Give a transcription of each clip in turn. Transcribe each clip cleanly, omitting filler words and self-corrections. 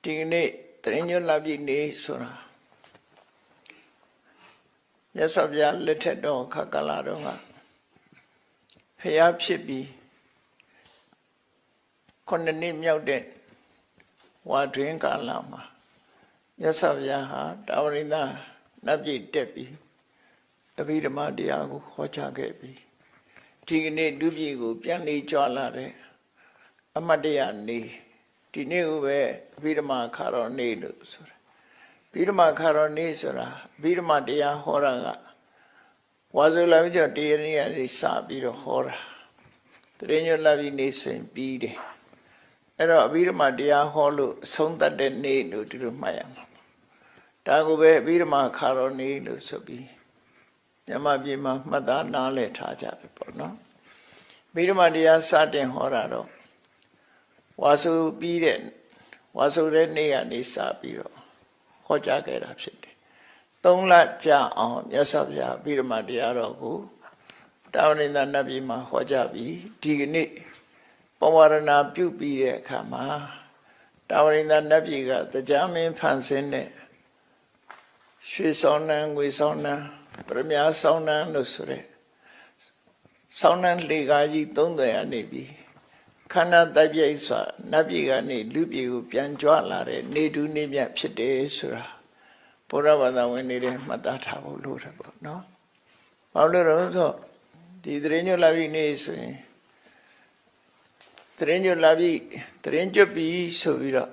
ဒီကနေ့တရင်ညွတ်လာပြီနေဆိုတာမြတ်စွာဘုရားလက်ထက်တော်ခါကာလတော်ကဖျားဖြစ်ပြီးခုနှစ်နှစ်မြောက်တဲ့ဝါတွင်ကာလမှာမြတ်စွာဘုရားဟာတာဝရိန္ဒနတ်ပြည်တက်ပြီးအဘိဓမ္မာတရားကိုဟောကြားခဲ့ပြီးဒီကနေ့လူပြည်ကိုပြန်လေကြွလာတဲ့အမတ်တရားနေဒီနေ့ကိုပဲအဘိဓမ္မာခါတော်နေလို့ဆိုတာအဘိဓမ္မာခါတော်နေဆိုတာအဘိဓမ္မာတရားဟောတာကဝါဆိုလာပြီးတော့တရားနည်းကနေစပြီးတော့ဟောတာတရင်ညွတ်လာပြီးနေဆိုရင်ပြီးတယ်အဲ့တော့အဘိဓမ္မာတရားဟောလို့အဆုံးသတ်တဲ့နေ့လို့ဒီလိုမှတ်ရမှာဒါကိုပဲအဘိဓမ္မာခါတော်နေလို့ဆိုပြီးမြန်မာပြည်မှာမှတ်သားနားလည်ထားကြတယ်ပေါ့နော်အဘိဓမ္မာတရားစတင်ဟောတာတော့ဝါဆိုပြီးတဲ့ဝါဆိုတဲ့နေ့ကနေစပြီးတော့ဟောကြားခဲ့တာဖြစ်တယ်3 လကြာအောင်မြတ်စွာဘုရားအဘိဓမ္မာတရားတော်ကိုတာဝရိန္ဒနတ်ပြည်မှာဟောကြားပြီးဒီကနေ့ပဝရဏပြုပြီးတဲ့အခါမှာတာဝရိန္ဒနတ်ပြည်ကတရားမင်းဖန်ဆင်းတဲ့ရွှေဆောင်နှံငွေဆောင်နှံပရမညာဆောင်နှံလို့ဆိုရဲဆောင်နှံလေကားကြီး30ရနေပြီခန္ဓာတိုက်ပြိတ်စွာနတ်ပြည်ကနေလူပြည်ကိုပြန်ကြွလာတဲ့နေတူးနေမြတ်ဖြစ်တယ်ဆိုတာဘုရားဘာသာဝင်တွေမှတ်သားထားဖို့လိုတယ်ပေါ့နော်။ဘာလို့လဲဆိုဒီတရင်ညွတ်လာပြီနေဆိုရင်တရင်ညွတ်လာပြီတရင်ကျွတ်ပြီဆိုပြီးတော့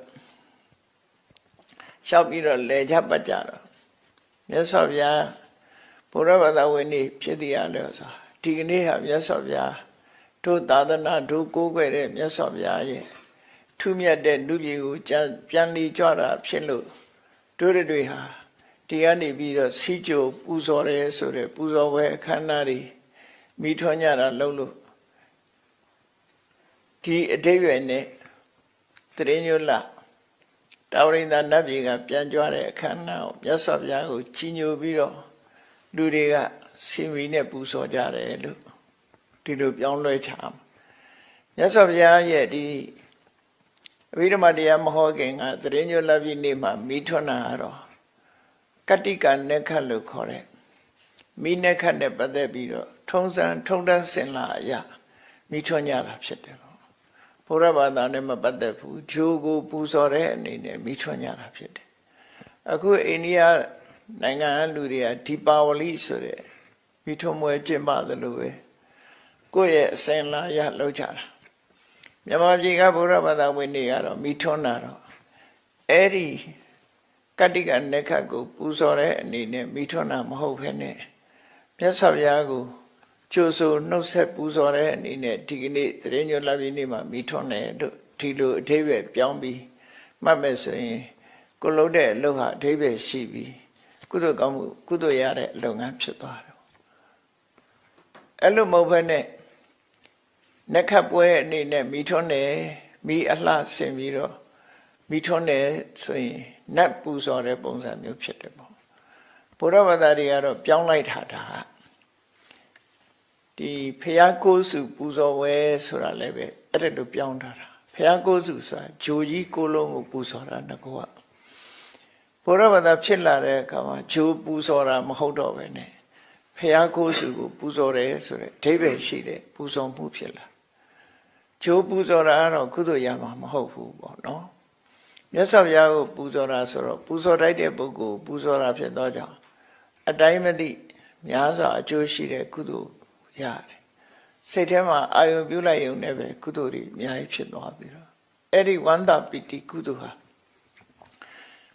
ရှောက်ပြီးတော့လဲချပတ်ကြတော့မြတ်စွာဘုရားဘုရားဘာသာဝင်တွေဖြစ်တရားလို့ဆိုဒီကနေ့ဟာမြတ်စွာဘုရားတို့သာသနာတို့ကိုးကွယ်တဲ့မြတ်စွာဘုရားရဲ့ထူးမြတ်တဲ့လူပြည်ကိုပြန်လီကြွတာဖြစ်လို့တို့တွေဟာဒီကနေပြီးတော့စီကြိုပူဇော်တယ်ဆိုတဲ့ပူဇော်ပွဲအခမ်းအနားတွေမိထွန်းကြတာလုံးလို့ဒီအတိတ်ရွယ်နဲ့တရင်ညွတ်လာတာဝရိန္ဒနတ်ပြည်ကပြန်ကြွတဲ့အခမ်းအနားကိုမြတ်စွာဘုရားကိုကြီးညိုပြီးတော့လူတွေကစင်မီနဲ့ပူဇော်ကြတယ်လို့ဒီလိုပြောင်းလဲချာမြတ်စွာဘုရားရဲ့ဒီအဘိဓမ္မာတရားမဟောခင်ကတရင်ညွတ်လာပြီနေ့မှာမိထွန်းတာကတော့ကတ္တိကနက္ခတ်လို့ခေါ်တဲ့မိနက္ခတ်နဲ့ပတ်သက်ပြီးတော့ထုံတန်းစင်လာအရာမိထွန်းကြတာဖြစ်တယ်ပေါ့ဘုရားဘာသာနဲ့မပတ်သက်ဘူးဂျိုးကိုပူဇော်တဲ့အနေနဲ့မိထွန်းကြတာဖြစ်တယ်အခုအိန္ဒိယနိုင်ငံလူတွေကဒီပါဝလိဆိုတဲ့မိထွန်းမွဲကျင့်ပါတယ်လို့ပဲကိုယ့်ရဲ့အစဉ်လာရလောက်ကြတာမြန်မာပြည်ကဘုရားဘာသာဝင်တွေကတော့မိထွန်းတာတော့အဲ့ဒီကတ္တိကနက္ခတ်ကိုပူဇော်တဲ့အနေနဲ့မိထွန်းတာမဟုတ်ဘဲနဲ့မြတ်စွာဘုရားကိုကြိုဆိုနှုတ်ဆက်ပူဇော်တဲ့အနေနဲ့ဒီကနေ့တရင်ညွတ်လာပြီနေ့မှာမိထွန်းတယ်တို့ဒီလိုအဓိပ္ပာယ်ပြောင်းပြီးမှတ်မယ်ဆိုရင်ကိုလုံးတဲ့အလုပ်ဟာအဓိပ္ပာယ်ရှိပြီးကုသိုလ်ကောင်းမှုကုသိုလ်ရတဲ့လုပ်ငန်းဖြစ်သွားတယ်အဲ့လိုမဟုတ်ဘဲနဲ့နက္ခတ်ပွဲအနေနဲ့မိထွန်းတယ်မိအလှဆင်ပြီးတော့မိထွန်းတယ်ဆိုရင်နတ်ပူဇော်တဲ့ပုံစံမျိုးဖြစ်တယ်ပေါ့ဘုရားဘာသာတွေကတော့ပြောင်းလိုက်တာဒါဒီဖျားကိုးစုပူဇော်ဝဲဆိုတာလည်းပဲအဲ့ဒါလိုပြောင်းထားတာဖျားကိုးစုဆိုတာဂျိုကြီးကိုလုံးကိုပူဇော်တာငကောကဘုရားဘာသာဖြစ်လာတဲ့အခါမှာဂျိုးပူဇော်တာမဟုတ်တော့ပဲနဲ့ဖျားကိုးစုကိုပူဇော်တယ်ဆိုတဲ့အဓိပ္ပာယ်ရှိတဲ့ပူဇော်မှုဖြစ်လာဂျိုးပူဇော်တာကတော့ကုသိုလ်ရမှာမဟုတ်ဘူးပေါ့နော်မြတ်စွာဘုရားကိုပူဇော်တာဆိုတော့ပူဇော်တိုက်တဲ့ပုဂ္ဂိုလ်ပူဇော်တာဖြစ်သောကြောင့်အတိုင်းမသိများစွာအကျိုးရှိတဲ့ကုသိုလ်ရတယ်စိတ်ထဲမှာအာယုံပြုလိုက်ရုံနဲ့ပဲကုသိုလ်တွေအများကြီးဖြစ်သွားပြီးတော့အဲ့ဒီဝန္တာပိတိကုသိုလ်ဟာ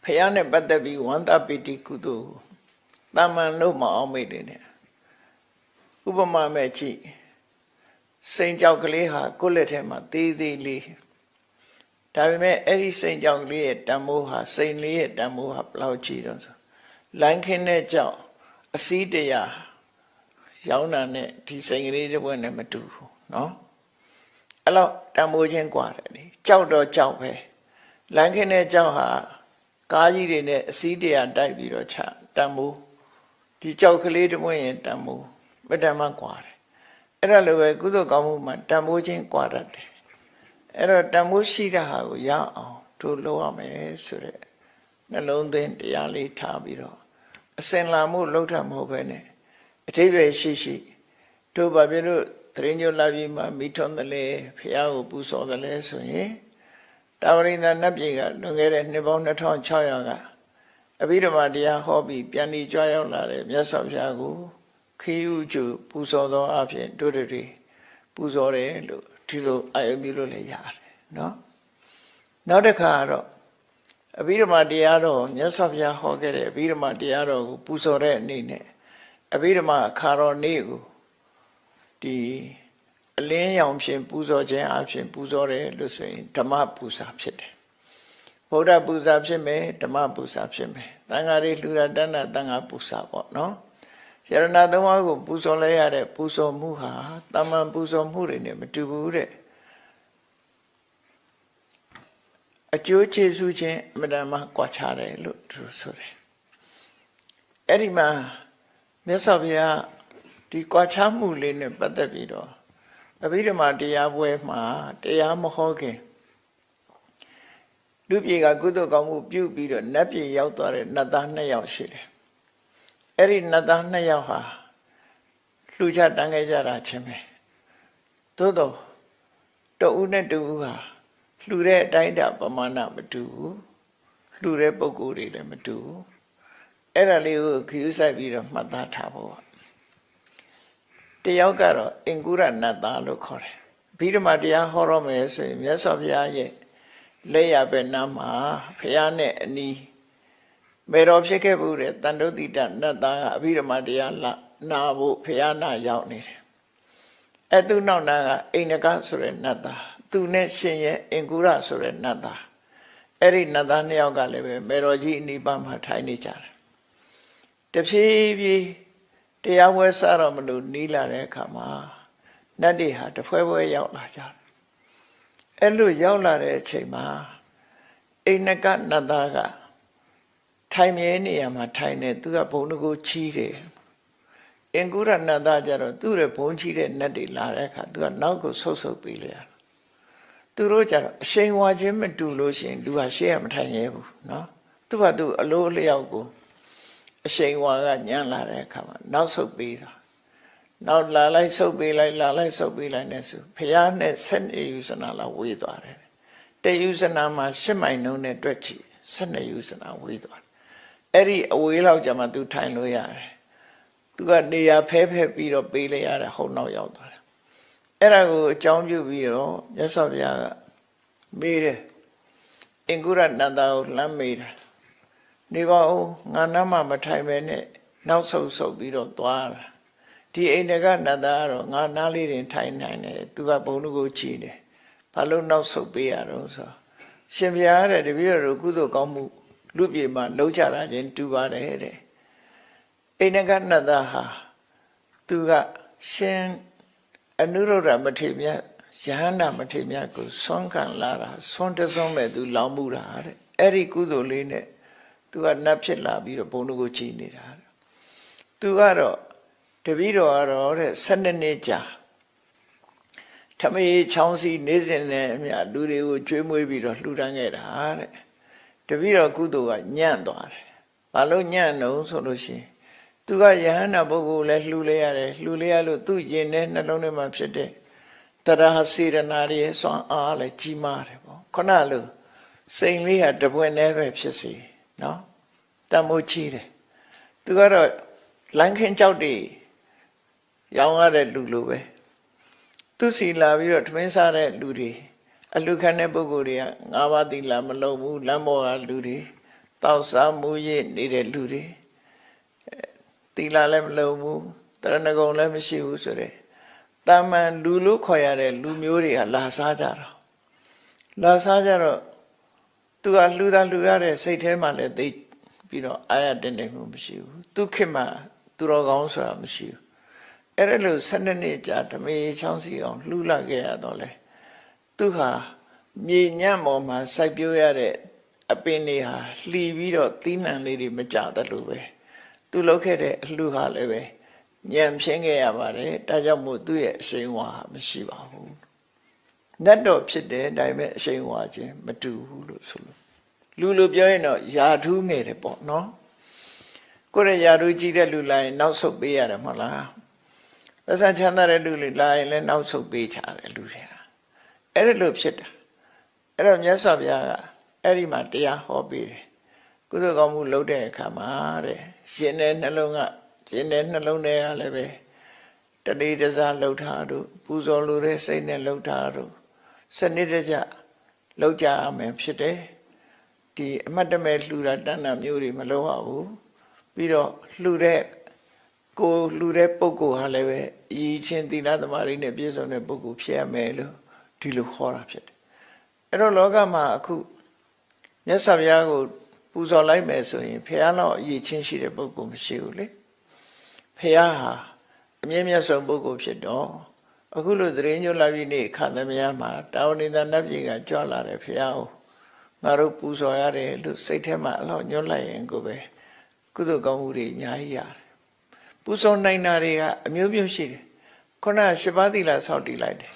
ဖယားနဲ့ပတ်သက်ပြီးဝန္တာပိတိကုသိုလ်တာမန်လို့မအောင်မေ့တယ်နဲ့ဥပမာမဲ့ကြည့်စိန်ကြောက်ကလေးဟာကိုယ့်လက်ထဲမှာသေးသေးလေးဒါပေမဲ့အဲ့ဒီစိန်ကြောက်ကလေးရဲ့တန်မိုးဟာစိန်လေးရဲ့တန်မိုးဟာဘယ်လောက်ကြီးတော့ဆိုလိုင်းခင်းတဲ့ကြောက်အစည်းတရာရောင်းတာနဲ့ဒီစိန်ကလေးတစ်ပွဲနဲ့မတူဘူးเนาะအဲ့တော့တန်မိုးချင်းกว่าတယ်လေကြောက်တော့ကြောက်ပဲလိုင်းခင်းတဲ့ကြောက်ဟာကားကြီးတွေနဲ့အစည်းတရာတိုက်ပြီးတော့ချတန်မိုးဒီကြောက်ကလေးတစ်ပွဲရင်တန်မိုးမတန်မှกว่าတယ်အဲ့ဒါလိုပဲကုသိုလ်ကောင်းမှုမှာတန်မိုးချင်းกว่าတတ်တယ်အဲ့တော့တန်မိုးရှိတဲ့ဟာကိုရအောင်ဒ တို့လောက်ရမယ်ဆိုတဲ့နှလုံးသွင်းတရားလေးထားပြီးတော့အစင်လာမှုလောက်ထမဟုတ်ပဲနဲ့အထိပ္ပယ်ရှိရှိတို့ဘာဖြစ်လို့တရင်ညွတ်လာပြီးမှမိထွန်းတယ်လေဖះကိုပူဇော်တယ်လေဆိုရင်တာဝရိန္ဒနတ်ပြည်ကလွန်ခဲ့တဲ့နှစ်ပေါင်း2600ကအဘိဓမ္မာတရားဟောပြီးပြန်ပြီးကြွရောက်လာတဲ့မြတ်စွာဘုရားကိုခီးဥကျပူဇော်သောအဖြစ်တို့တွေပူဇော်တယ်လို့ဒီလိုအာယုပြုလို့လည်းရတယ်နော်နောက်တစ်ခါတော့အဘိဓမ္မာတရားတော်မြတ်စွာဘုရားဟောခဲ့တဲ့အဘိဓမ္မာတရားတော်ကိုပူဇော်တဲ့အနေနဲ့အဘိဓမ္မာအခါတော်နေ့ကိုဒီအလင်းရောင်ဖြင့်ပူဇော်ခြင်းအဖြစ်ပူဇော်တယ်လို့ဆိုရင်ဓမ္မပူဇာဖြစ်တယ်ဗုဒ္ဓပူဇာဖြစ်မယ်ဓမ္မပူဇာဖြစ်မယ်သံဃာတွေလှူတာတဏ္ဍသံဃာပူဇာပေါ့နော်ယရဏသုံးပါးကိုပူဇော်လိုက်ရတဲ့ပူဇော်မှုဟာတမန်ပူဇော်မှုတွေနဲ့မတူဘူးတဲ့အကျိုးကျေးဇူးချင်းအမှန်တမ်းကွာခြားတယ်လို့သူဆိုတယ်အဲ့ဒီမှာမြတ်စွာဘုရားဒီကွာခြားမှုလေးနဲ့ပတ်သက်ပြီးတော့အဘိဓမ္မာတရားပွဲမှာတရားမဟောခင်လူပြေကကုသိုလ်ကောင်းမှုပြုပြီးတော့နတ်ပြည်ရောက်သွားတဲ့နတ်သား2ယောက်ရှိတယ်အဲ့ဒီနတ်သား2ယောက်ဟာလှူချတန်းခဲ့ကြတာချင်းပဲသို့တော့တဦးနဲ့တဦးဟာလှူတဲ့အတိုင်းအတာပမာဏမတူဘူးလှူတဲ့ပုံကိုယ်တွေလည်းမတူဘူးအဲ့ဒါလေးကိုခရူးဆိုင်ပြီးတော့မှတ်သားထားဖို့တယောက်ကတော့အင်္ဂုရနတ်သားလို့ခေါ်တယ်ဘိဓမ္မာတရားဟောရမယ်ဆိုရင်မြတ်စွာဘုရားရဲ့လက်ရပဲနားမှာဘုရားနဲ့အနီးမေတော်ဖြစ်ခဲ့မှုတဲ့တန်တုတိတနတ်သားကအဘိဓမ္မာတရားနာဖို့ဘုရားနာရောက်နေတယ်အဲ့သူနောက်နာကအိန္ဒကဆိုတဲ့နတ်သားသူနဲ့ရှင်ရဲ့အင်္ဂုရဆိုတဲ့နတ်သားအဲ့ဒီနတ်သား2ယောက်ကလည်းပဲမေတော်ကြီးအနီးပါးမှာထိုင်နေကြတယ်တဖြည်းဖြည်းတရားပွဲစားတော့မလို့နီးလာတဲ့အခါမှာနတ်တွေဟာတဖွဲဖွဲရောက်လာကြတယ်အဲ့လိုရောက်လာတဲ့အချိန်မှာအိန္ဒကနတ်သားကထိုင်မြဲနေရမှာထိုင်နေသူကဘုံတကူချီးတယ်အင်္ဂုရနတ်သားကျတော့သူ့ရဲ့ဘုံချီးတဲ့နတ်တွေလာတဲ့အခါသူကနောက်ကိုဆုတ်ပေးလိုက်ရတယ်သူတို့ကျတော့အရှိန်ဝါခြင်းမတူလို့ရှိရင်လူဟာရှေ့ကမထိုင်ရဲဘူးနော်သူကသူအလိုအလျောက်ကိုအရှိန်ဝါကညံ့လာတဲ့အခါမှာနောက်ဆုတ်ပေးတာနောက်လာလိုက်ဆုတ်ပေးလိုက်လာလိုက်ဆုတ်ပေးလိုက်နဲ့ဆိုဖះနဲ့12ယူဇနာလာဝေးသွားတယ်တယူဇနာမှာ10မိုင်နှုန်းနဲ့တွက်ချီ12ယူဇနာဝေးသွားတယ်အဲ့ဒီအဝေးလောက်ကျမှသူထိုင်လို့ရတယ်သူကနေရာဖဲပြီးတော့ပေးလိုက်ရတဲ့ဟုတ်နောက်ရောက်သွားတယ်အဲ့ဒါကိုအကြောင်းပြုပြီးတော့မြတ်စွာဘုရားကမေးတယ်အင်္ဂုရနတ်သားကိုလှမ်းမေးတယ်နေပါဦးငါနားမှာမထိုင်ပဲနဲ့နောက်ဆုတ်ပြီးတော့သွားတာဒီအိန္ဒကနတ်သားကတော့ငါနားလေးတင်ထိုင်နိုင်တယ်သူကဘုံလူကိုချီတယ်ဘာလို့နောက်ဆုတ်ပေးရတော့ဆိုရှင်ဘုရားတဲ့တပည့်တော်ကုသိုလ်ကောင်းမှုလူပြေမှာလှုပ်ကြတာချင်းတူပါတယ်တဲ့အိန္ဒကနတ်သားဟာသူကရှင်အနုရုဒ္ဓမထေရမြတ်ယဟန္တာမထေရမြတ်ကိုဆွမ်းခံလာတာဆွမ်းတဆွမ်းမဲ့သူလောင်မှုတာတဲ့အဲ့ဒီကုသိုလ်လေးနဲ့သူကနတ်ဖြစ်လာပြီးတော့ဘုံလူကိုချီနေတာတဲ့သူကတော့တပည့်တော်ကတော့တဲ့12နှစ်ကြာထမေချောင်းစီနေစဉ်နဲ့အမြလူတွေကိုကျွေးမွေးပြီးတော့လှူဒန်းခဲ့တာတဲ့တပည့်တော်ကုသိုလ်ကညံ့သွားတယ်ဘာလို့ညံ့တော့ဆိုလို့ရှိရင်သူကယဟန္တာပုဂ္ဂိုလ်လည်းလှူလဲရတယ်လှူလဲရလို့သူ့ရင်ထဲနှလုံးထဲမှာဖြစ်တဲ့တရဟစေရနာရဲ့စွမ်းအားလည်းကြီးမားတယ်ပေါ့ခုနလိုစိန်လေးဟာတပွင့်နဲ့ပဲဖြစ်စီနော်တမိုးကြီးတယ်သူကတော့လမ်းခင်းကြောက်တွေရောင်းရတဲ့လူလိုပဲသူစီလာပြီးတော့ထမင်းစားတဲ့လူတွေအလူခံတဲ့ပုဂ္ဂိုလ်တွေက၅ပါးသီလမလုံးဘူးလမ်းပေါ်ကလူတွေတောက်စားမှုရနေတဲ့လူတွေသီလလည်းမလုံးဘူးတရဏဂုံလည်းမရှိဘူးဆိုတဲ့တာမန်လူလို့ခေါ်ရတဲ့လူမျိုးတွေကလာစားကြတော့လာစားကြတော့သူကလှူတာလှူရတဲ့စိတ်ထဲမှာလည်းသိပြီးတော့အာရတင်နေမှုမရှိဘူးသူခင်မှာသူတော်ကောင်းဆိုတာမရှိဘူးအဲ့ဒါလို့12နှစ်ကြာဓမေချောင်းစီအောင်လှူလာခဲ့ရတော့လေသူဟာမြေညံ့ပေါ်မှာစိုက်ပျိုးရတဲ့အပင်တွေဟာလှီပြီးတော့သီးနှံလေးတွေမကြတတ်လို့ပဲသူလုပ်ခဲ့တဲ့အလှူဟာလည်းပဲညံ့ဖြင်းခဲ့ရပါတယ်ဒါကြောင့်မို့သူ့ရဲ့အရှိန်ဝါမရှိပါဘူး နတ်တော်ဖြစ်တယ်ဒါပေမဲ့အရှိန်ဝါခြင်းမတူဘူးလို့ဆိုလို့လူလိုပြောရင်တော့ယာထူးငယ်တယ်ပေါ့နော်ကိုယ်ရယာထူးကြီးတဲ့လူလာရင်နောက်ဆုတ်ပေးရတယ်မဟုတ်လားပတ်စံချမ်းသာတဲ့လူလာရင်လည်းနောက်ဆုတ်ပေးချတယ်လူတွေကအဲ့ဒါလို့ဖြစ်တာအဲ့တော့မြတ်စွာဘုရားကအဲ့ဒီမှာတရားဟောပေးတယ်ကုသိုလ်ကောင်းမှုလုပ်တဲ့အခါမှာတဲ့ရှင်တဲ့နှလုံးကရှင်တဲ့နှလုံးထဲကလည်းပဲတတိတစားလှုပ်ထားတို့ပူဇော်လိုတဲ့စိတ်နဲ့လှုပ်ထားတို့စနစ်တကျလှုပ်ကြရမယ်ဖြစ်တယ်ဒီအမတ်တမဲ့လှူတာတဏ္ဍမျိုးတွေမလုပ်ရဘူးပြီးတော့လှူတဲ့ကိုလှူတဲ့ပုဂ္ဂိုလ်ဟာလည်းပဲအည်ချင်းသီလသမာဓိနဲ့ပြည့်စုံတဲ့ပုဂ္ဂိုလ်ဖြစ်ရမယ်လို့ဒီလိုခေါ်တာဖြစ်တယ်အဲ့တော့လောကမှာအခုမြတ်စွာဘုရားကိုပူဇော်လိုက်မယ်ဆိုရင်ဘုရားလောက်အည်ချင်းရှိတဲ့ပုဂ္ဂိုလ်မရှိဘူးလေဘုရားဟာအမြင့်မြတ်ဆုံးပုဂ္ဂိုလ်ဖြစ်တော့အခုလိုသရေညွှန်လာပြီးနေခန္ဓာမယမှာတာဝတိတနတ်ပြည်ကကြွလာတယ်ဘုရားကိုငါတို့ပူဇော်ရတယ်လို့စိတ်ထဲမှာအလောက်ညွှန်လိုက်ရင်ကိုပဲကုသိုလ်ကောင်းမှုတွေအများကြီးရတယ်ပူဇော်နိုင်တာတွေကအမျိုးမျိုးရှိတယ်ခုနက7 ပါးသီလဆောက်တည်လိုက်တယ်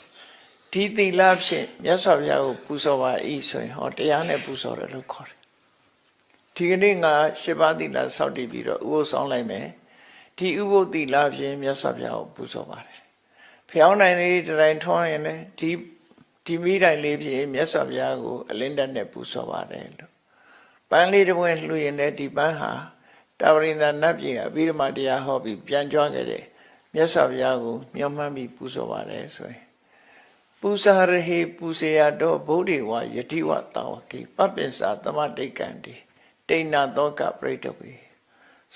ဒီသီလဖြင့်မြတ်စွာဘုရားကိုပူဇော်ပါ၏ဆိုရင်ဟောတရားနဲ့ပူဇော်တယ်လို့ခေါ်တယ်ဒီကနေ့ငါ7 ပါးသီလဆောက်တည်ပြီးတော့ဥပုသ်ဆောင်လိုက်မယ်ဒီဥပုသ်သီလဖြင့်မြတ်စွာဘုရားကိုပူဇော်ပါတယ်ဖျောင်းနိုင်လေးတိုင်းထွန်းရင်လည်းဒီမိတိုင်းလေးဖြင့်မြတ်စွာဘုရားကိုအလင်းတက်နဲ့ပူဇော်ပါတယ်လို့ပန်းလေးတစ်ပွင့်လှူရင်လည်းဒီပန်းဟာတာဝရိန္ဒနတ်ပြည်ကအဘိဓမ္မာတရားဟောပြီးပြန်ကြွခဲ့တဲ့မြတ်စွာဘုရားကိုမျှော်မှန်းပြီးပူဇော်ပါတယ်ဆိုရင်ပူဇာရဟေပူဇေယတော်ဗုဒ္ဓေဝယတိဝတာဝကိပပ္ပင်္စာသမတိတ်ကံတိတိဏ္ဏသောကပရိတဝေ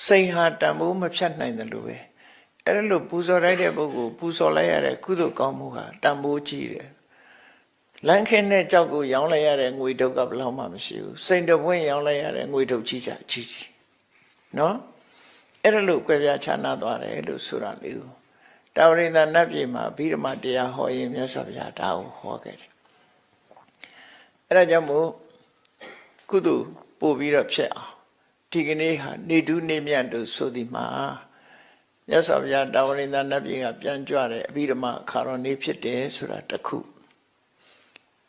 စိတ်ဟာတန်ဖိုးမဖြတ်နိုင်တယ်လို့ပဲအဲ့ဒါလို့ပူဇော်လိုက်တဲ့ပုဂ္ဂိုလ်ပူဇော်လိုက်ရတဲ့ကုသိုလ်ကောင်းမှုဟာတန်ဖိုးကြီးတယ်လမ်းခင်းတဲ့ကြောက်ကိုရောင်းလိုက်ရတဲ့ငွေတုပ်ကဘယ်လောက်မှမရှိဘူးစိန်တပွင့်ရောင်းလိုက်ရတဲ့ငွေတုပ်ကြီးကြီးနော်အဲ့ဒါလို့ကြွယ်ပြခြားနာသွားတယ်လို့ဆိုတာလေးကိုတာဝရိန္ဒနတ်ပြည်မှာဗိဓမာတရားဟောရင်မြတ်စွာဘုရားဒါကိုဟောခဲ့တယ်အဲ့ဒါကြောင့်မို့ကုသိုလ်ပို့ပြီးတော့ဖြစ်အောင်ဒီကနေ့ဟာနေတူးနေမြတ်တို့ဆိုဒီမှာမြတ်စွာဘုရားတာဝရိန္ဒနတ်ပြည်ကပြန်ကြွတဲ့အဘိဓမ္မာအခါတော်နေ့ဖြစ်တယ်ဆိုတာတစ်ခု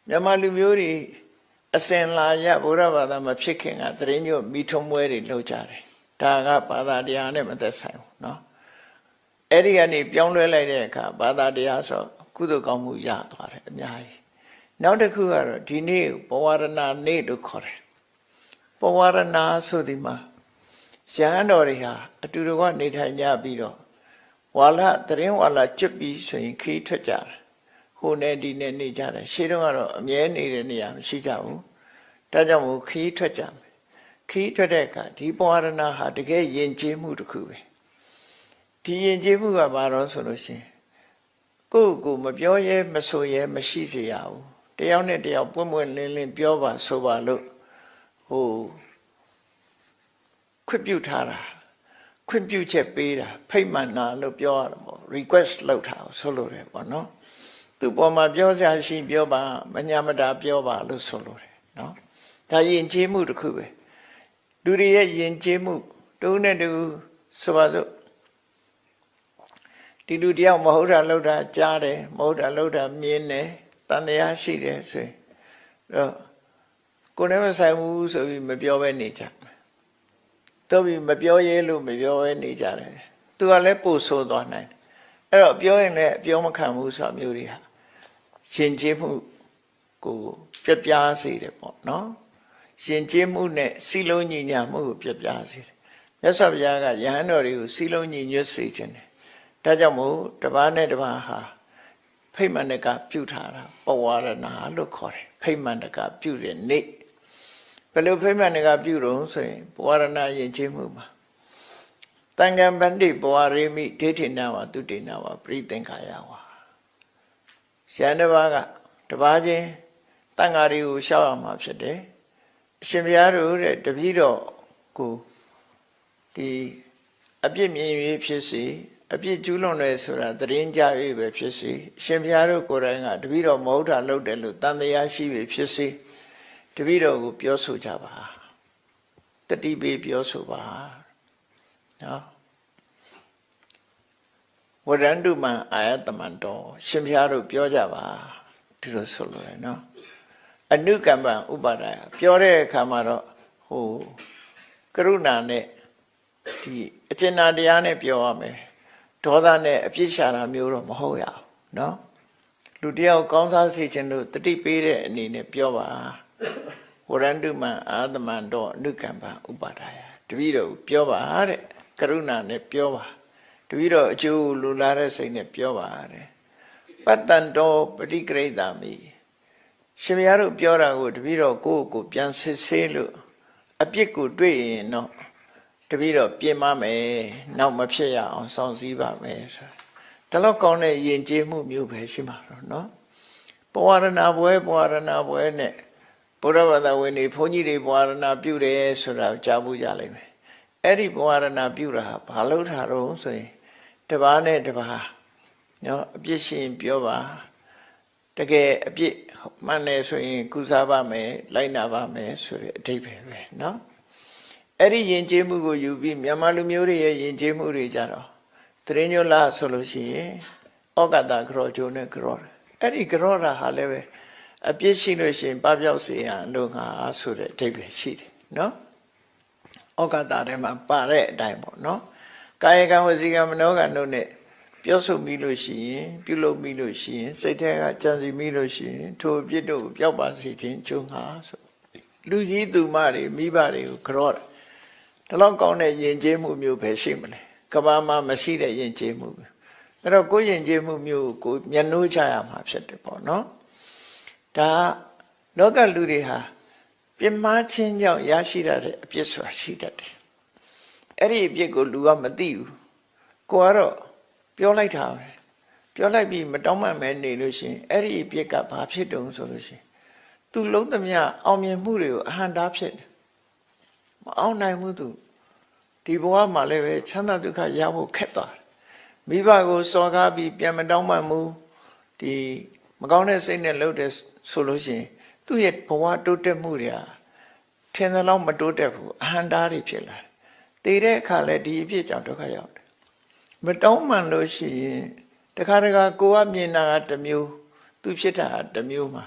မြန်မာလူမျိုးတွေအစဉ်လာရဗုဒ္ဓဘာသာမဖြစ်ခင်ကသတရင်ညွတ်မိထုံးပွဲတွေလုပ်ကြတယ်ဒါကဘာသာတရားနဲ့မသက်ဆိုင်ဘူးเนาะအဲ့ဒီကနေပြောင်းလဲလိုက်တဲ့အခါဘာသာတရားဆိုကုသိုလ်ကောင်းမှုရသွားတယ်အများကြီးနောက်တစ်ခုကတော့ဒီနေ့ဘဝရဏနေ့လို့ခေါ်တယ်ဘဝရဏဆိုဒီမှာရဟန်းတော်တွေဟာအတူတူကနေထိုင်ကြပြီးတော့ဝါလသတရင်ဝါလကျွတ်ပြီးဆိုရင်ခီးထွက်ကြတယ်ဟိုနဲ့ဒီနဲ့နေကြတယ်ရှေးတုန်းကတော့အမြဲနေတဲ့နေရာမရှိကြဘူးဒါကြောင့်မို့ခီးထွက်ကြမယ်ခီးထွက်တဲ့အခါဒီဘဝရဏဟာတကယ်ယဉ်ကျေးမှုတစ်ခုပဲဒီယဉ်ကျေးမှုကဘာလို့ဆိုလို့ရှိရင်ကိုမပြောရဲမဆိုရဲမရှိစေရဘူးတယောက်နဲ့တယောက်ပွင့်ပွင့်လင်းလင်းပြောပါဆိုပါလို့ဟိုခွင့်ပြုထားတာခွင့်ပြုချက်ပေးတာဖိတ်မှန်တာလို့ပြောရတာပေါ့ request လုပ်တာဆိုလို့တယ်ပေါ့နော်သူ့ပေါ်မှာပြောစရာရှိပြောပါမညာမတာပြောပါလို့ဆိုလို့တယ်နော်ဒါယဉ်ကျေးမှုတစ်ခုပဲလူတွေရဲ့ယဉ်ကျေးမှုတူနဲ့တူဆိုပါစို့ဒီလူတယောက်မဟုတ်တာလုပ်တာကြားတယ်မဟုတ်တာလုပ်တာမြင်တယ်တန်တရားရှိတယ်ဆိုရင်တော့ကိုယ်နဲ့မဆိုင်ဘူးဆိုပြီးမပြောဘဲနေကြတော့ပြီးမပြောရဲလို့မပြောဘဲနေကြတယ်သူကလည်းပို့ဆိုးသွားနိုင်တယ်အဲ့တော့ပြောရင်လည်းအပြောမခံဘူးဆိုတာမျိုးတွေဟာရှင်ကျေးမှုကိုပြပြစေတယ်ပေါ့နော်ရှင်ကျေးမှုနဲ့စီလုံးညီညာမှုကိုပြပြစေတယ်မြတ်စွာဘုရားကယဟန်တော်တွေကိုစီလုံးညီညွတ်စေခြင်းတယ်ဒါကြောင့်မို့တပားနဲ့တပားဟာဖိမှန်တကပြုထားတာပဝရဏလို့ခေါ်တယ်ဖိမှန်တကပြုတဲ့နေ့ဘယ်လိုဖိမှန်တကပြုတော့ဆိုရင်ပဝရဏယဉ်ကျေးမှုမှာတန်ခံပန္တိပဝရေမိဒိဋ္ဌိနာဝတုတေနာဝပရိသင်္ခာယဝရှမ်းတစ်ပါးကတပားချင်းတန်ဃာတွေကိုရှောက်ရမှာဖြစ်တယ်အရှင်ဘုရားတို့တဲ့တပည့်တော်ကိုဒီအပြစ်မြင်၍ဖြစ်စေအပြစ်ကျူးလွန်တယ်ဆိုတာသတရင်ကြ၍ပဲဖြစ်စေအရှင်ဘုရားတို့ကိုယ်တိုင်ကတပည့်တော်မဟုတ်တာလုပ်တယ်လို့တန်တရားရှိပြီဖြစ်စေတပည့်တော်ကိုပြောဆိုကြပါတတိပေပြောဆိုပါနော်ဝရန္တုမံအာယတမန္တောရှင်ဘုရားတို့ပြောကြပါ ဒီလိုဆိုလို့ရနော်အနုကမ္ပဥပါဒာယပြောတဲ့အခါမှာတော့ဟိုကရုဏာနဲ့ဒီအကျဉ်းတရားနဲ့ပြောရမယ်ဒေါသနဲ့အပြစ်ရှာတာမျိုးတော့မဟုတ်ရဘူးနော်လူတယောက်ကောင်းစားစေခြင်းလို့တတိပေးတဲ့အနေနဲ့ပြောပါဝရန္တုမံအာသမံတော့အနုကမ္ပဥပါဒာယတပည့်တော်ပြောပါတဲ့ကရုဏာနဲ့ပြောပါတပည့်တော်အကျိုးလူလာတဲ့စိတ်နဲ့ပြောပါတဲ့ပတ္တန်တော်ပฏิကရိတာမိရှင်မယားတို့ပြောတာကိုတပည့်တော်ကိုယ့်ကိုပြန်စစ်ဆေးလို့အပြစ်ကိုတွေ့ရင်တော့တပည့်တော်ပြင်မမယ်နောက်မဖြစ်ရအောင်စောင့်စည်းပါမယ်ဆိုတာဒါတော့ကောင်းတဲ့ယဉ်ကျေးမှုမျိုးပဲရှိမှာတော့နော်ပဝရဏပွဲနဲ့ဘုရားဘာသာဝင်တွေဘုန်းကြီးတွေပဝရဏပြုတယ်ဆိုတာကြားဘူးကြလိမ့်မယ်အဲ့ဒီပဝရဏပြုတာဘာလို့ထားတော့ဆိုရင်တပားနဲ့တပားနော်အပြစ်ရှင်ပြောပါတကယ်အပြစ်မှန်တယ်ဆိုရင်ကုစားပါမယ်လိုက်နာပါမယ်ဆိုတဲ့အဓိပ္ပာယ်ပဲနော်အဲ့ဒီယဉ်ကျေးမှုကိုယူပြီးမြန်မာလူမျိုးတွေရဲ့ယဉ်ကျေးမှုတွေကြတော့တရင်ညိုလာဆိုလို့ရှိရင်ဩကတာကရောကျိုးနဲ့ကရောအဲ့ဒီကရောတာဟာလည်းပဲအပြစ်ရှိလို့ရှိရင်ပပျောက်စေရန်လို့ငါဆိုတဲ့အဓိပ္ပာယ်ရှိတယ်နော်ဩကတာထဲမှာပါတဲ့အတိုင်းပေါ့နော်ကာယကံဝစီကံမနောကံတို့နဲ့ပြောဆိုမိလို့ရှိရင်ပြုလုပ်မိလို့ရှိရင်စိတ်ထဲကကြံစီမိလို့ရှိရင်ထိုအပြစ်တို့ပျောက်ပါစေခြင်းကျုံငါဆိုလူကြီးသူမတွေမိဘတွေကိုကြော့တယ်ဒါတော့ကောင်းတဲ့ယဉ်ကျေးမှုမျိုးပဲရှိမလဲကဘာမှမရှိတဲ့ယဉ်ကျေးမှုအဲ့တော့ကိုယ်ယဉ်ကျေးမှုမျိုးကိုမျက်နှိုးချရမှာဖြစ်တယ်ပေါ့နော်ဒါလောကလူတွေဟာပြင်းမာခြင်းကြောင့်ရရှိရတဲ့အပြစ်ဆိုတာရှိတတ်တယ်အဲ့ဒီအပြစ်ကိုလူကမသိဘူးကိုကတော့ပြောလိုက်တာပဲပြောလိုက်ပြီးမတောင်းမှန်မဲနေလို့ရှိရင်အဲ့ဒီအပြစ်ကဘာဖြစ်တုံဆိုလို့ရှိရင်သူလုံးသမျှအောင်မြင်မှုတွေကိုအဟံတားဖြစ်တယ်မအောင်နိုင်ဘူးသူဒီဘဝမှာလည်းပဲချမ်းသာဒုက္ခရဖို့ခက်သွားတယ်မိဘကိုစော်ကားပြီးပြန်မတောင်းမှန်မှုဒီမကောင်းတဲ့စိတ်နဲ့လုပ်တယ်ဆိုလို့ရှိရင်သူ့ရဲ့ဘဝတိုးတက်မှုတွေဟာထင်တယ်လို့မတိုးတက်ဘူးအဟံတားတွေဖြစ်လာတယ်တည်တဲ့အခါလဲဒီအဖြစ်ကြောင့်ဒုက္ခရောက်တယ်မတောင်းမှန်လို့ရှိရင်တခါတခါကိုကမြင်တာကတစ်မျိုးသူဖြစ်တာကတစ်မျိုးမှာ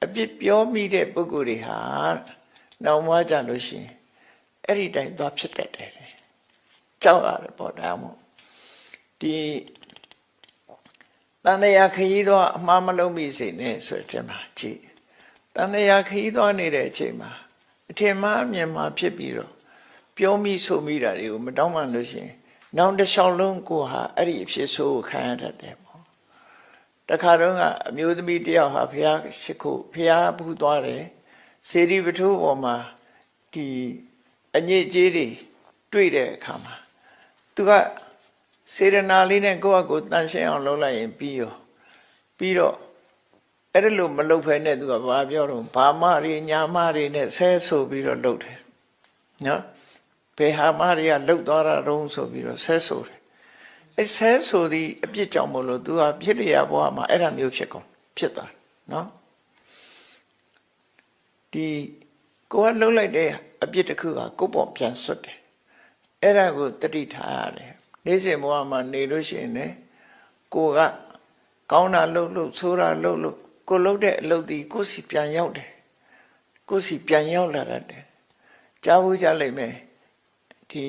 အပြစ်ပြောမိတဲ့ပုဂ္ဂိုလ်တွေဟာနောက်မှကြလို့ရှိရင်အဲ့ဒီတိုင်းသွားဖြစ်တတ်တယ်ကြောက်ရတယ်ပေါ့ဒါမှမဟုတ်ဒီတန်တရားခရီးသွားအမှားမလုံးမိစေနဲ့ဆိုတဲ့မှာကြည့်တန်တရားခရီးသွားနေတဲ့အချိန်မှာအထင်မှားအမြင်မှာဖြစ်ပြီးတော့ပြောမိဆိုမိတာတွေကိုမတောင်းမှန်လို့ရှိရင်နောက်တစ်လျှောက်လုံးကိုဟာအဲ့ဒီအဖြစ်ဆိုးကိုခံရတတ်တယ်ပေါ့တခါတော့ကအမျိုးသမီးတယောက်ဟာဘုရားရှိခိုးဘုရားဘူးသွားတယ်စေတီပထိုးပေါ်မှာဒီအညစ်အကြေးတွေတွေ့တဲ့အခါမှာသူကစေရနာလေးနဲ့ကိုယ့်အကိုတန်ရှင်းအောင်လုပ်လိုက်ရင်ပြီးတော့အဲ့ဒါလို့မလုပ်ဖဲနဲ့သူကဘာပြောတော့ဘာမတွေညာမတွေနဲ့ဆဲဆိုပြီးတော့လုပ်တယ်နော်ဘယ်ဟာမတွေကလှုပ်သွားတာတုံးဆိုပြီးတော့ဆဲဆိုတယ်အဲဆဲဆိုသည့်အပြစ်ကြောင့်မလို့သူကဖြစ်လျာဘဝမှာအဲ့ဒါမျိုးဖြစ်သွားတယ်နော်ဒီကိုကလှုပ်လိုက်တဲ့အပြစ်တစ်ခုကကိုယ့်ပေါ်ပြန်ဆွတ်တယ်အဲ့ဒါကိုတတိထားရတယ်နေ့စဉ်ဘဝမှာနေလို့ရှိရင်လည်းကိုကကောင်းတာလှုပ်ဆိုးတာလှုပ်ကိုလှုပ်တဲ့အလုပ်ဒီကိုစီပြန်ရောက်တယ်ကိုစီပြန်ရောက်လာတယ်ကြားဖို့ကြလိမ့်မယ်ဒီ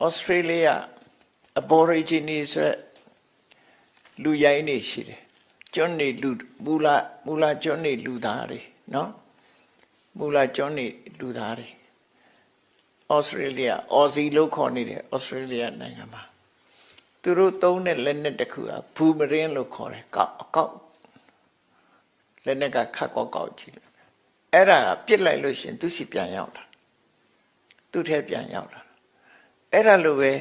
Australia Aborigines လူရိုင်းနေရှိတယ်ကျွန်းနေလူမူလာကျွန်းနေလူသားတွေနော်မူလာကျွန်းနေလူသားတွေAustralia Aussie လို့ခေါ်နေတယ် Australia နိုင်ငံမှာသူတို့သုံးတဲ့လက်နက်တစ်ခုကဘူမရင်းလို့ခေါ်တယ်ကောက်လက်နက်ကခတ်ကောက်ကြည့်အဲ့ဒါပြစ်လိုက်လို့ရှင်သူစီပြန်ရောက်လာသူ့ထဲပြန်ရောက်လာအဲ့ဒါလိုပဲ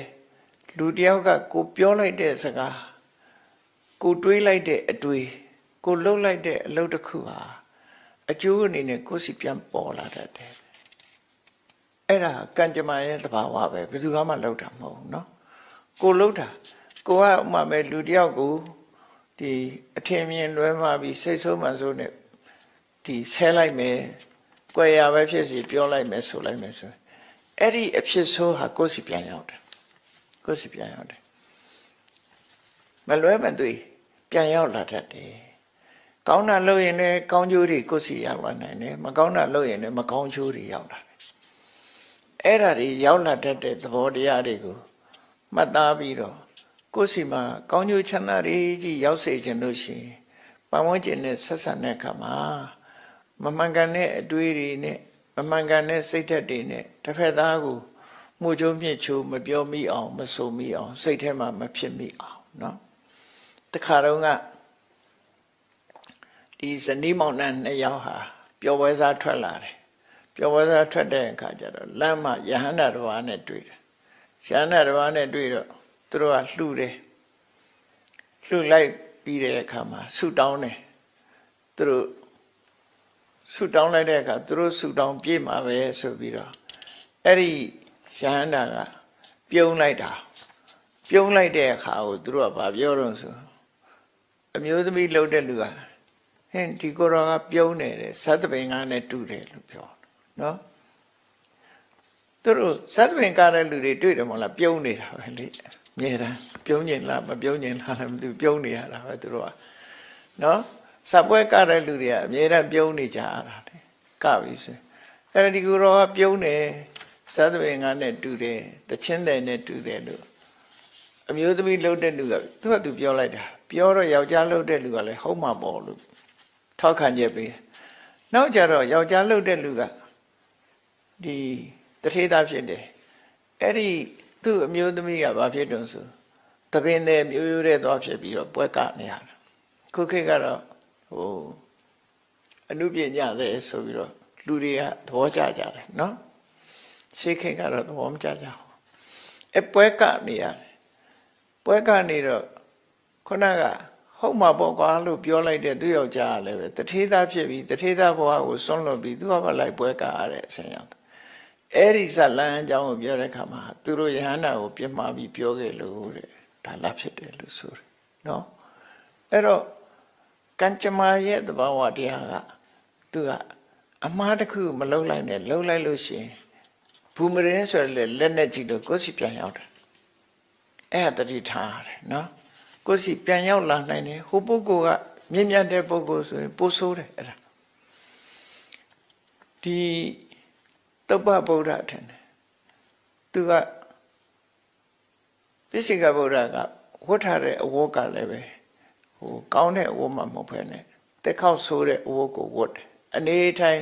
လူတယောက်ကကိုပြောလိုက်တဲ့စကားကိုတွေးလိုက်တဲ့အတွေးကိုလှုပ်လိုက်တဲ့အလုပ်တစ်ခုဟာအကျိုးအနေနဲ့ကိုစီပြန်ပေါ်လာတတ်တယ်အဲ့ဒါကံကြမ္မာရဲ့သဘာဝပဲဘယ်သူမှလှုပ်တာမဟုတ်ဘူးเนาะကိုလှုပ်တာကိုကဥမာမဲ့လူတယောက်ကိုဒီအထင်မြင်လွဲမှာပြီးစိတ်ဆိုးမှန်ဆိုးနဲ့ဒီဆဲလိုက်မယ်၊ကြွယ်ရပဲဖြစ်စီပြောလိုက်မယ်ဆိုလိုက်မယ်ဆိုအဲ့ဒီအဖြစ်ဆိုးဟာကိုယ်စီပြန်ရောက်တယ်ကိုယ်စီပြန်ရောက်တယ် မလွဲမသွေပြန်ရောက်လာတတ်တယ်ကောင်းတာလုပ်ရင်လည်းကောင်းကျိုးတွေကိုယ်စီရောက်လာနိုင်တယ်မကောင်းတာလုပ်ရင်လည်းမကောင်းကျိုးတွေရောက်လာတယ်အဲ့ဒါတွေရောက်လာတတ်တဲ့သဘောတရားတွေကိုမှတ်သားပြီးတော့ကိုယ်စီမှာကောင်းကျိုးချမ်းသာတွေကြီးရောက်စေခြင်းလို့ရှိရင်ပတ်ဝန်းကျင်နဲ့ဆက်ဆံတဲ့အခါမှာမမှန်ကန်တဲ့အတွေးတွေနဲ့မမှန်ကန်တဲ့စိတ်ဓာတ်တွေနဲ့တစ်ဖက်သားကိုမှုချိုးမြင့်ချိုးမပြောမိအောင်မဆိုမိအောင်စိတ်ထဲမှာမဖြစ်မိအောင်เนาะတခါတော့ကဒီဇနီးမောင်နှံနှစ်ယောက်ဟာပျော်ပွဲစားထွက်လာတယ်ပျော်ပွဲစားထွက်တဲ့အခါကျတော့လမ်းမှာယဟန္တာတစ်ပါးနဲ့တွေ့တယ်ယဟန္တာတစ်ပါးနဲ့တွေ့တော့သူတို့ကလှူတယ်လှူလိုက်ပြီးတဲ့အခါမှာဆုတောင်းတယ်သူတို့ဆုတောင်းလိုက်တဲ့အခါသူတို့ဆုတောင်းပြည့်မှာပဲဆိုပြီးတော့အဲ့ဒီယဟန္တာကပြုံးလိုက်တာပြုံးလိုက်တဲ့အခါကိုသူတို့ကဗာပြောတော့ဆိုအမျိုးသမီးလှုပ်တဲ့လူကဟင်ဒီကိုရောကပြုံးနေတယ်ဇတ်တပင်ကနဲ့တူတယ်လို့ပြောနော်သူတို့ဇတ်တပင်ကတဲ့လူတွေတွေ့တယ်မဟုတ်လားပြုံးနေတာပဲလေအမြဲတမ်းပြုံးကျင်လားမပြုံးကျင်လားလည်းမသိပြုံးနေရတာပဲသူတို့ကနော်ဇတ်ပွဲကတဲ့လူတွေကအမြဲတမ်းပြုံးနေကြရတာလေကပြီဆိုအဲ့ဒီကိုရောကပြုံးနေဇတ်တပင်ကနဲ့တူတယ်တချင်းတယ်နဲ့တူတယ်လို့အမျိုးသမီးလှုပ်တဲ့လူကသူကသူပြောလိုက်တာပြောတော့ယောက်ျားလှုပ်တဲ့လူကလည်းဟုတ်မှာပေါ့လို့ထောက်ခံချက်ပေးနောက်ကြတော့ယောက်ျားလှုပ်တဲ့လူကဒီတထေးသားဖြစ်တယ်အဲ့ဒီသူ့အမျိုးသမီးကဘာဖြစ်တုံးဆိုတပင်နဲ့မျိုးရိုးတဲ့သွားဖြစ်ပြီးတော့ပွဲကနေရတာခုခေတ်ကတော့ဟိုအနုပညာတဲ့ဆိုပြီးတော့လူတွေကသဘောကျကြတယ်နော်ရှေးခေတ်ကတော့သဘောမကျကြဘူးအပွဲကနေရတယ်ပွဲကနေတော့ခုနကဟုတ်မှာပေါ့ကွာလို့ပြောလိုက်တဲ့သူယောက်ျားကလည်းပဲတထေးသားဖြစ်ပြီးတထေးသားဘဝကိုစွန့်လွတ်ပြီးသူကပဲလိုက်ပွဲကရတဲ့အဆင့်ရောက်တယ်အဲ့ဒီဇလန်းအကြောင်းကိုပြောတဲ့အခါမှာသူတို့ယဟန္တာကိုပြစ်မှားပြီးပြောခဲ့လို့တဲ့ဒါလည်းဖြစ်တယ်လို့ဆိုတယ်နော်အဲ့တော့ကံကြမ္မာရဲ့သဘာဝတရားကသူကအမှားတစ်ခုမလုပ်လိုက်နဲ့လုပ်လိုက်လို့ရှိရင်ဘူမရင်ဆိုရလေလက်နဲ့ကြည့်လို့ကိုယ်စီပြန်ရောက်တယ်အဲ့ဒါတတိထားရတယ်နော်ကိုယ်စီပြန်ရောက်လာနိုင်တယ်ဟိုပုဂ္ဂိုလ်ကမြင့်မြတ်တဲ့ပုဂ္ဂိုလ်ဆိုရင်ပို့ဆိုးတယ်အဲ့ဒါဒီတုပ္ပဗုဒ္ဓထင်တယ်သူကပိစိကဗုဒ္ဓကဝတ်ထားတဲ့အဝတ်ကလည်းပဲဟိုကောင်းတဲ့အဝတ်မှမဟုတ်ဘဲနဲ့တက်ခေါက်ဆိုးတဲ့အဝတ်ကိုဝတ်တယ်အနေထိုင်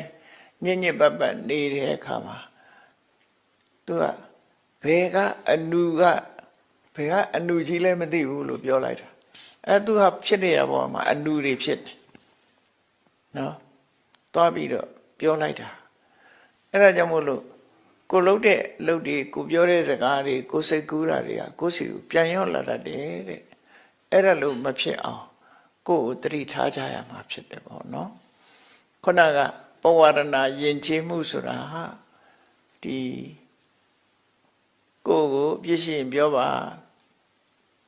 ညဉ့်ညဉ့်ပတ်ပတ်နေတဲ့အခါမှာသူကဘယ်ကအနုကြီးလည်းမသိဘူးလို့ပြောလိုက်တာအဲသူဟာဖြစ်တဲ့ဘဝမှာအနုတွေဖြစ်တယ်နော်သွားပြီးတော့ပြောလိုက်တာအဲ့ဒါကြောင့်မို့လို့ကိုလှုပ်တဲ့လှုပ်တွေကိုပြောတဲ့စကားတွေကိုစိတ်ကူးတာတွေကကိုစီကိုပြန်ရောက်လာတတ်တယ်တဲ့အဲ့ဒါလို့မဖြစ်အောင်ကိုယ်ကိုတတိထားကြရမှာဖြစ်တယ်ပေါ့နော်ခုနကပဝရဏယဉ်ကျေးမှုဆိုတာဟာဒီကိုပြည့်ရှင်ပြောပါ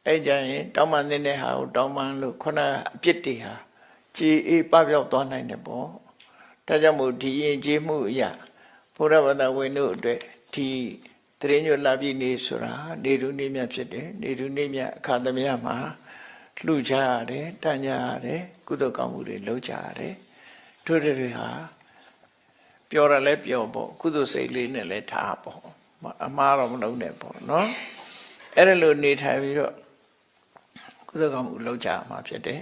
အဲ့ကြရင်တောင်းပန်တဲ့ဟာကိုတောင်းပန်လို့ခုနအပြစ်တွေဟာကြည်အေးပပျောက်သွားနိုင်တယ်ပေါ့ဒါကြောင့်မို့ဒီယဉ်ကျေးမှုအရာဘုရားဘာသာဝင်တို့အတွက်ဒီတရင်ညွတ်လာပြီနေဆိုတာနေတူနေမြဖြစ်တယ်နေတူနေမြအခါသမယမှာလှူချရတယ်တန်ကြရတယ်ကုသိုလ်ကောင်းမှုတွေလုပ်ကြရတယ်တို့တွေဟာပြောရလဲပြောပေါ့ကုသိုလ်စိတ်လေးနဲ့လဲထားပေါ့အမှားတော့မလုပ်နဲ့ပေါ့နော်အဲ့ဒါလိုနေထိုင်ပြီးတော့ကုသိုလ်ကောင်းမှုလုပ်ကြမှာဖြစ်တယ်